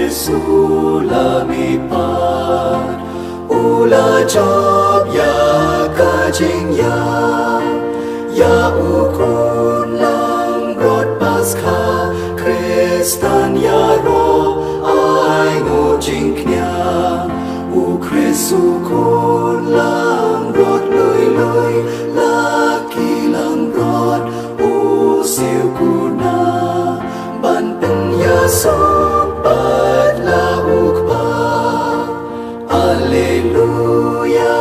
Sulamipat ula job ya kajing ya ukun lang rod paskha Kristan ya ro ai ngujing knya u Kristu kun lang rod lui laki lang rod u siu kuna ban pen ya sobat la ukpa Alleluia.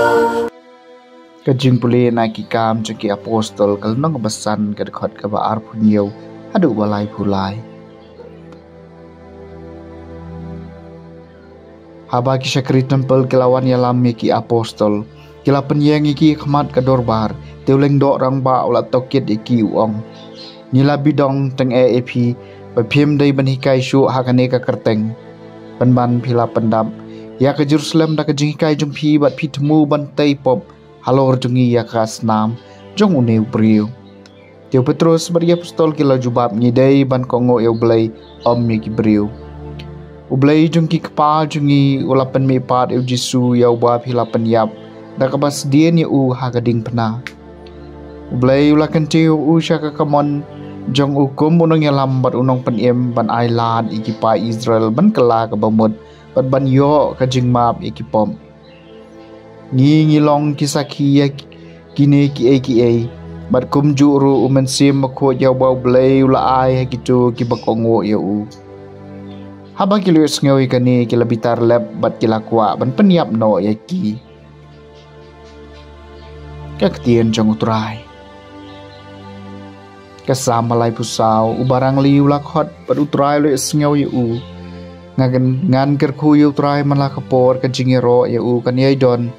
Kajing puli na kikam jeki apostol kal nong besan kedekot ke baar punyo adu balai pulai. Haba kisah kri tempel kelawan yalam ki apostol kila penyeng iki khmat ke dorbar teuleng dok rang ba ulat tokit iki uong nila bidong teng epi bapim dai benhikai syu hakane ka kerteng penban pila pendam ya ke Jerusalem da ke jingkai jumpi bat pitemu bantai pop halor jungi ya kasnam jong une ubriu Tio Petrus bari apostol kila jubab nyidai ban kongo eu blai om ni kibriu ublai jungki kepal jungi ulapan me pat eu Jesu ya ubab hilapan yap da kabas dien ya u hagading pena ublai ulakan tiu u syaka kamon jong ukum unong ya lambat unong peniem ban ailan ikipa Israel ban kela ke bamut ban yo ka jingmap ikipom ngilong kisaki ya kini ki bat kum juru umen sim mako ya bau blai ula ai gitu ki bakongo ya u haba kilo sngewi kani kila bitar lab bat kila kwa ban peniap no ya ki kaktien jong utrai kasama lai pusau ubarang liu lakhot bat utrai le sngewi u ngan kerku yu utrai man la kapor ka jingero ya u kan yai don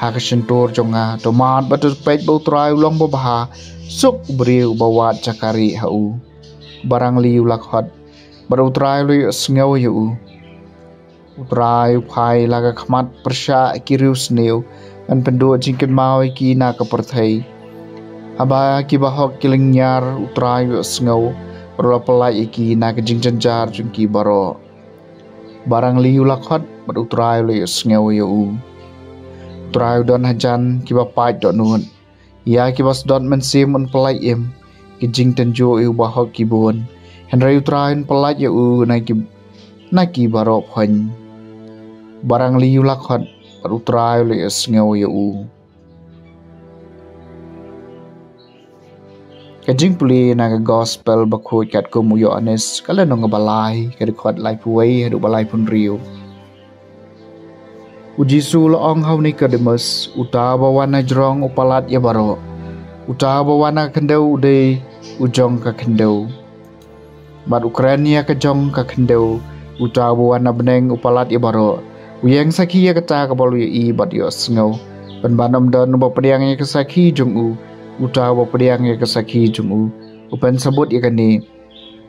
ha ka sentur jonga tomat bat pej bau utrai long baha suk briu bawat cakari ha u barang liu lakhot baru utrai lu sngew yu utrai phai laga khmat persha kirius neu an pendu jingken mau ki na ka perthai haba ki bahok kiling nyar utrai sngew ro pelai ki na ka jingjanjar jungki baro barang liu lakhot baru utrai lu sngew yu utrai don hajan ki ba pai don nun ya ki bas don mensim un pelai em ki jingten jo yu bahok ki bon Henry utrain pelat ya u naki barop hany barang liu lakhot utrai le sngew ya u kajing puli naga gospel bakho kat ko muyo anes kala no ngabalai kadikot lai puai hadu balai pun riu ujisu loong hau ni kademus uta bawana jrong upalat ya baro uta bawana kendau de ujong ka kendau bat Ukraina kejong ka kendau uta buana beneng upalat ibaro uyang saki ya kata ka balu i bat yo sngew ban banom don bo pediang ya kesaki jong u uta bo pediang ya kesaki jong u upen sebut ya kani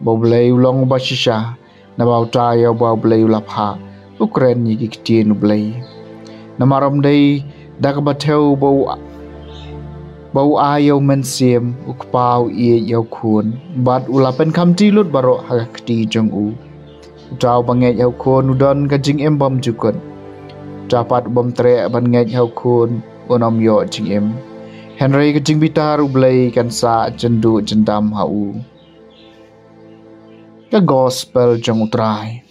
bo blai ulong ba shisha na ba uta ya bo blai ulapha Ukraina ki kitien blai namarom dei da ka batheu bau ayo mensim ukpau ie yau kun bat ulapen kamti lut baro hakti jong u utau banget yau kun udon kajing embam jukun dapat bom tre ban nget yau kun onom yo jing em Henry kajing bitar ublai kan sa jendu jendam hau ka gospel jong utrai